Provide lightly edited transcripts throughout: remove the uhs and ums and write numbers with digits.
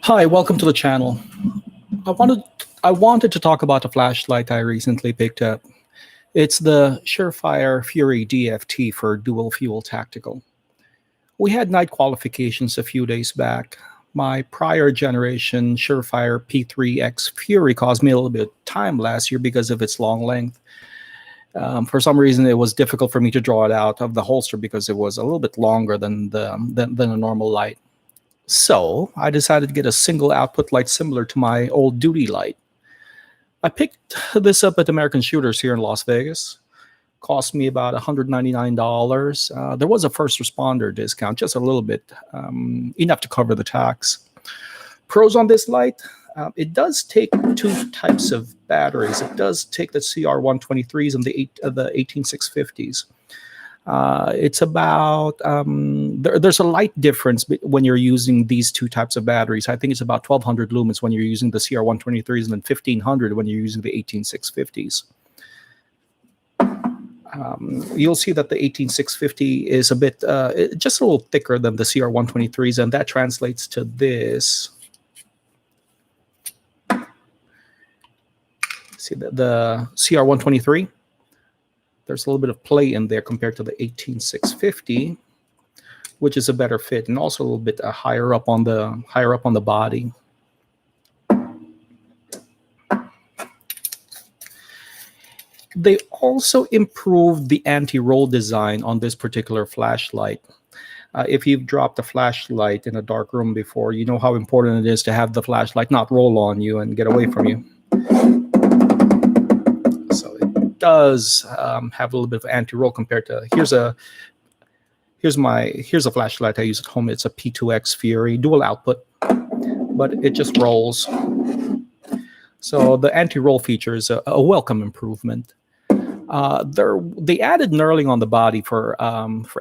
Hi, welcome to the channel. I wanted I wanted to talk about a flashlight I recently picked up. It's the Surefire Fury DFT for dual fuel tactical. We had night qualifications a few days back. My prior generation Surefire P3X Fury caused me a little bit of time last year because of its long length. For some reason, it was difficult for me to draw it out of the holster because it was a little bit longer than a normal light. So I decided to get a single output light similar to my old duty light. I picked this up at American Shooters here in Las Vegas. Cost me about $199. There was a first responder discount, just a little bit, enough to cover the tax. Pros on this light: it does take two types of batteries. It does take the CR123s and the 18650s. It's about there's a light difference when you're using these two types of batteries. I think it's about 1200 lumens when you're using the CR123s and then 1500 when you're using the 18650s. You'll see that the 18650 is a bit just a little thicker than the CR123s, and that translates to this. See the CR123. There's a little bit of play in there compared to the 18650, which is a better fit, and also a little bit higher up on the body. They also improved the anti-roll design on this particular flashlight. If you've dropped a flashlight in a dark room before, you know how important it is to have the flashlight not roll on you and get away from you. So it does have a little bit of anti-roll compared to here's a flashlight I use at home. It's a P2X Fury dual output, but it just rolls. So the anti-roll feature is a welcome improvement. They added knurling on the body for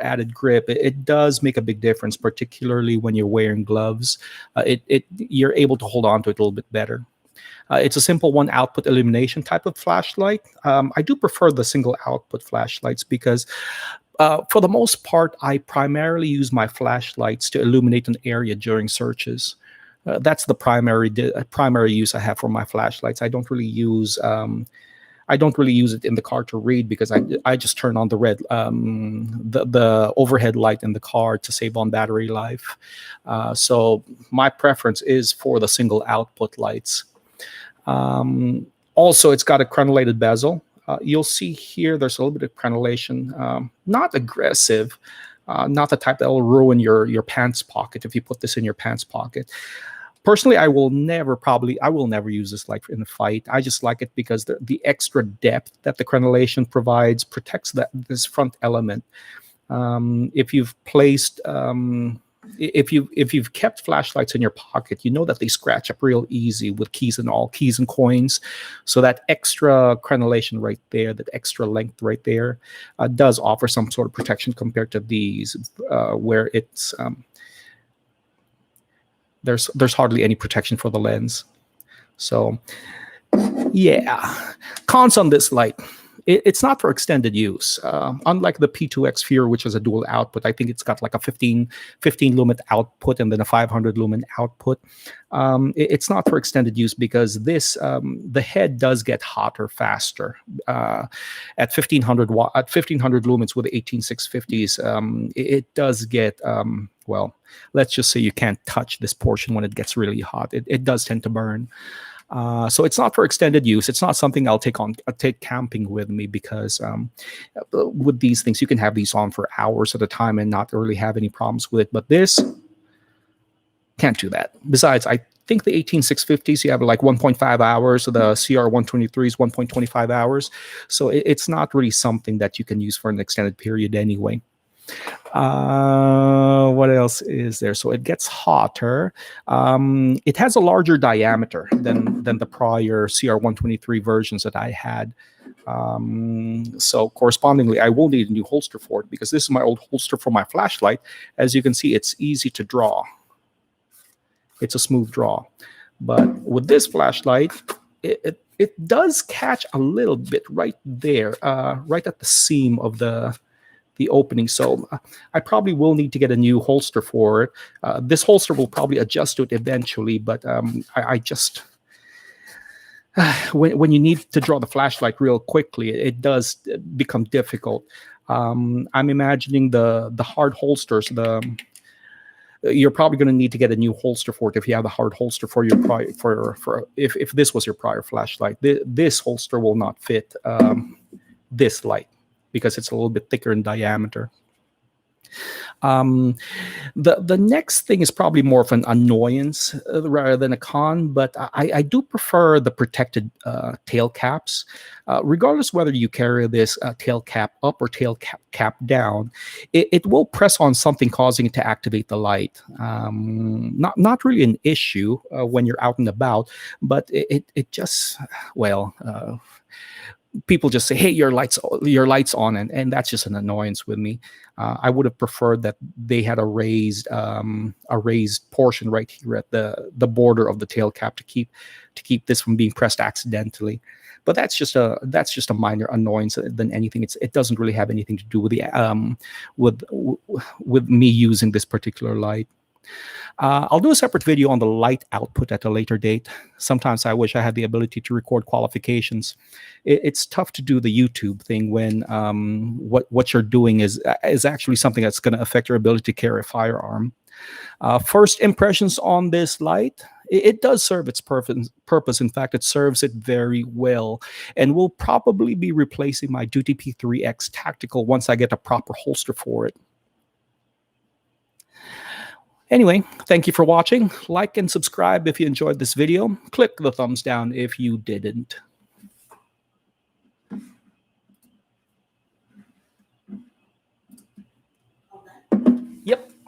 added grip. It does make a big difference, particularly when you're wearing gloves. You're able to hold on to it a little bit better. It's a simple one output illumination type of flashlight. I do prefer the single output flashlights because for the most part, I primarily use my flashlights to illuminate an area during searches. That's the primary use I have for my flashlights. I don't really use it in the car to read because I just turn on the red the overhead light in the car to save on battery life. So my preference is for the single output lights. Also, it's got a crenelated bezel. You'll see here there's a little bit of crenellation, not aggressive, not the type that will ruin your pants pocket if you put this in your pants pocket. Personally, I will never use this light in a fight. I just like it because the extra depth that the crenellation provides protects this front element. If you've placed if you've kept flashlights in your pocket, you know that they scratch up real easy with keys and coins. So that extra crenellation right there, that extra length right there, does offer some sort of protection compared to these, where it's there's hardly any protection for the lens. So yeah, cons on this light: it's not for extended use. Unlike the P2X Fury, which is a dual output, I think it's got like a 15 lumen output and then a 500 lumen output. It's not for extended use because the head does get hotter faster at 1500 lumens with the 18650s. It does get well, let's just say you can't touch this portion when it gets really hot. It does tend to burn. So it's not for extended use. It's not something I'll take camping with me because with these things, you can have these on for hours at a time and not really have any problems with it. But this can't do that. Besides, I think the 18650s, you have like 1.5 hours. So the CR123s, 1.25 hours. So it's not really something that you can use for an extended period anyway. What else is there? So it gets hotter. It has a larger diameter than the prior CR123 versions that I had. So correspondingly, I will need a new holster for it because this is my old holster for my flashlight. As you can see, it's easy to draw. It's a smooth draw. But with this flashlight, it does catch a little bit right there, right at the seam of the the opening. So I probably will need to get a new holster for it. This holster will probably adjust to it eventually, but I just when you need to draw the flashlight real quickly, it does become difficult. I'm imagining the hard holsters. You're probably going to need to get a new holster for it if you have a hard holster for your if this was your prior flashlight. This holster will not fit this light because it's a little bit thicker in diameter. The next thing is probably more of an annoyance rather than a con, but I do prefer the protected tail caps. Regardless whether you carry this tail cap up or tail cap down, it will press on something causing it to activate the light. Not really an issue when you're out and about, but it just, well, people just say, hey, your light's on, and that's just an annoyance with me. I would have preferred that they had a raised portion right here at the border of the tail cap to keep this from being pressed accidentally. But that's just a minor annoyance than anything. It doesn't really have anything to do with the with me using this particular light. I'll do a separate video on the light output at a later date. Sometimes I wish I had the ability to record qualifications. It's tough to do the YouTube thing when what you're doing is actually something that's going to affect your ability to carry a firearm. First impressions on this light, it does serve its purpose. In fact, it serves it very well, and will probably be replacing my Duty P3X Tactical once I get a proper holster for it. Anyway, thank you for watching. Like and subscribe if you enjoyed this video. Click the thumbs down if you didn't.